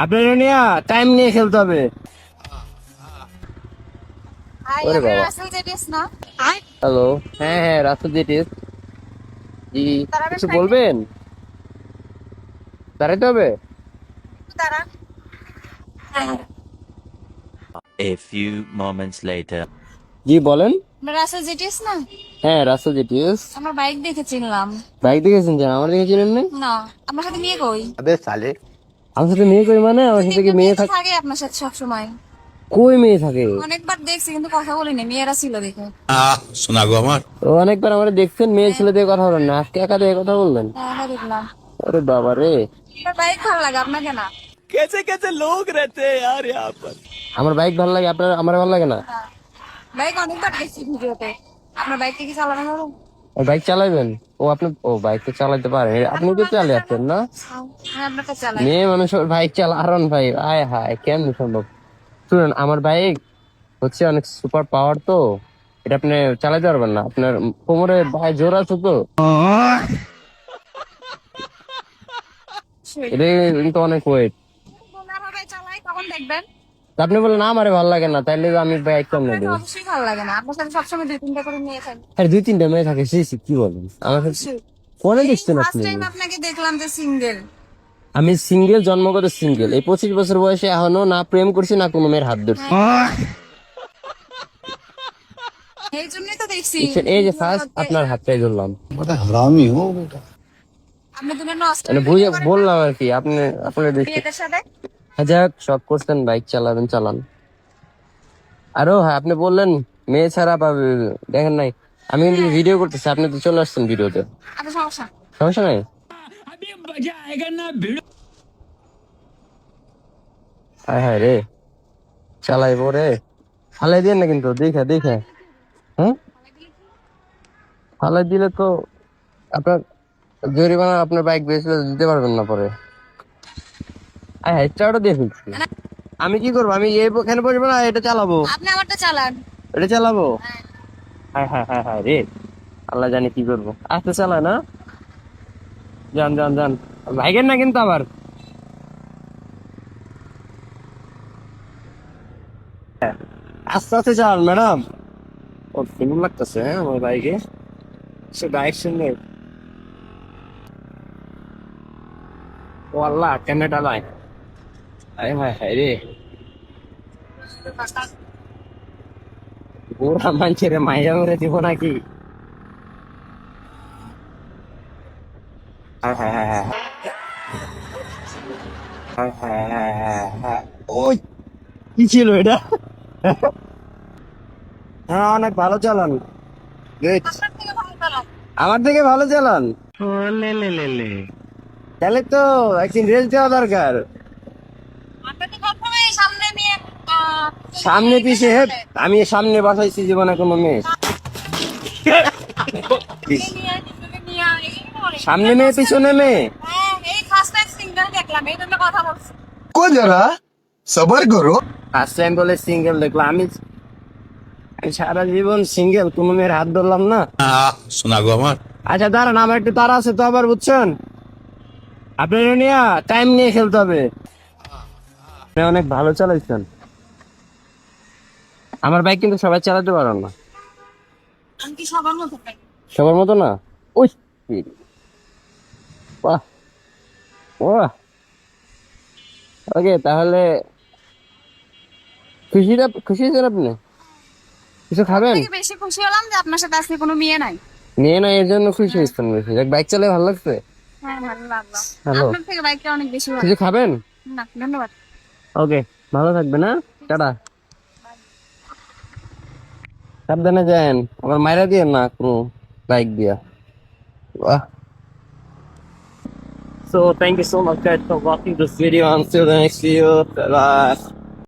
আপনার নিয়ে টাইম নিয়ে খেলতে হবে। ওরে বাবা, হ্যালো। হ্যাঁ হ্যাঁ, রাস্তা যেটিস। জি, কিছু বলবেন? দাঁড়াইতে হবে। A few moments later. জি বলেন। রাসেল জেটিস না? হ্যাঁ, রাস্তা যেটিস। আমার বাইক দেখে চিনলাম। বাইক দেখেছেন? যে আমার দেখে চিনেন না? না, আপনার সাথে মেয়ে কই? আমার সাথে মেয়ে কই মানে? আমার সাথে কি একটা মেয়ে তো থাকে? থাকে আপনার সাথে সব সময়। কই মেয়ে থাকে? অনেকবার দেখছি কিন্তু কথা বলিনি, মেয়েরা ছিল দেখে। শোনা গো আমার। ও অনেকবার আমার দেখছেন, মেয়ে ছেলে দিয়ে কথা বলেন না, আজকে একা দিয়ে কথা বললেন? হ্যাঁ, দেখলাম। আরে বাবা রে। আপনার বাইক ভালো লাগে, আপনাকে না? আমার বাইক ভালো লাগে, আপনার আমার ভালো লাগে না? হ্যাঁ, বাইক অনেকবার দেখছি ভিডিওতে। আপনার বাইকটা কি চালানো হবে? আর বাইক চালাবেন? ও আপনি, ও বাইক তো চালাতে পারেন, আপনি তো চালিয়ে আসছেন না? হ্যাঁ, আপনারটা চালাই। মেয়ে মানুষ বাইক চালা, আরন ভাই, আয় হায় কেমন সম্ভব? শুনেন, আমার বাইক হচ্ছে অনেক সুপার পাওয়ার, তো এটা আপনি চালাতে পারবেন না, আপনার কোমরে ভাই জোর আছে তো। এটা কিন্তু অনেক ওয়েট। ভাবে চালাই, তখন দেখবেন। আপনি বলেন না আমারে ভালো লাগে না, তাইলে আমি বাইক কেমনে আপনার তো দেবো? অবশ্যই ভালো লাগে না, আপনার সাথে সবসময় দুই তিনটা করে নিয়ে থাকি। আরে দুই তিনটা মেয়ে থাকে, সে কি বলেন? আমার সাথে অবশ্যই। ফোনে এই দেখছেন ফার্স্ট আপনি? টাইম আপনাকে দেখলাম যে সিঙ্গেল। আমি সিঙ্গেল, জন্মগত সিঙ্গেল। এই 25 বছর বয়সে এখনো না প্রেম করছি, না কোনো মেয়ের হাত ধরছি। এই জন্যই তো দেখছি। এই যে ফার্স্ট আপনার হাতটাই ধরলাম। बड़ा हरामी हो बेटा। আপনি দুটো নষ্ট মানে বুঝে বললাম আর কি, আপনি আপনার দেখতে। মেয়েদের সাথে। যাক, শখ করছেন বাইক চালাবেন, চালান। আরো হ্যাঁ, আপনি বললেন মেয়ে ছাড়া পাবে, দেখেন নাই আমি কিন্তু ভিডিও করতেছি, আপনি তো চলে আসছেন ভিডিওতে। আপনার সমস্যা। সমস্যা নাই। হায় হায় রে, চালাইবো রে। ফালাই দিয়ে না কিন্তু, দেখে দেখে। হ্যাঁ, ফালাই দিলে তো আপনার জরিমানা, আপনার বাইক বেচলে দিতে পারবেন না পরে। আয় হায়, চাওটা দিয়ে ফেলছি। আমি কি করবো? আমি এখানে বসবো না, এটা চালাবো। আপনি আমারটা চালান। এটা চালাবো। হায় হায় হায় হায় রে, আল্লাহ জানে কি করবো। আস্তে চালায় না, যান যান যান, ভাইগেন না কিন্তু আবার। আস্তে আস্তে চালান ম্যাডাম। ও কেমন লাগতেছে হ্যাঁ আমার বাইকে, সে বাইক সুন্দর। ও আল্লাহ, কেমনে ডালায়। হায় হায় হায় রে, ওরা মানছে রে, মাইয়া মেরে দিব নাকি? হায় হায় হায় হায় হায় হায় হায় হায় হায়। ওই কি ছিল এটা? হ্যাঁ, অনেক ভালো চালান। Great. আপনার থেকে ভালো চালান। আমার থেকে ভালো চালান। তাহলে তো একদিন রেস দেওয়া দরকার। আপনি তো সবসময় সামনে নিয়ে সামনে পিছে হেপ, আমি সামনে বসাইছি জীবনে কোনো মেয়ে। সামনে মেয়ে পিছনে মেয়ে। এই ফার্স্ট টাইম সিঙ্গেল দেখলাম, এই জন্য কথা বলছি। को जरा सबर करो। ফার্স্ট টাইম বলে সিঙ্গেল দেখলাম আমি। আমি সারা জীবন সিঙ্গেল, কোনো মেয়ের হাত ধরলাম না। শোনা গো আমার। আচ্ছা দাঁড়ান, আমার একটু তাড়া আছে তো আবার, বুঝছেন? আপনার নিয়ে টাইম নিয়ে খেলতে হবে। আপনি অনেক ভালো চালাইছেন। আমার বাইক কিন্তু সবাই চালাতে পারেন না। আমি কি সবার মতো পাই? সবার মতো না। ওই বাহ, বাহ। ওকে, তাহলে খুশি হয়েছেন আপনি? কিছু খাবেন? থেকে বেশি খুশি হলাম যে আপনার সাথে আজকে কোনো মেয়ে নাই। নিয়ে না, এর জন্য খুশি হয়েছেন বেশি? বাইক চালিয়ে ভালো লাগছে। হ্যাঁ, ভালো লাগলো। হ্যালো, আপনার থেকে বাইকটা অনেক বেশি ভালো। কিছু খাবেন? না, ধন্যবাদ। ওকে, ভালো থাকবেন হ্যাঁ, টাটা। সাবধানে যান, আবার মাইরা দিয়ে না কোনো বাইক দিয়া। বাহ। So thank you so much guys for watching this video. Until the next video, bye.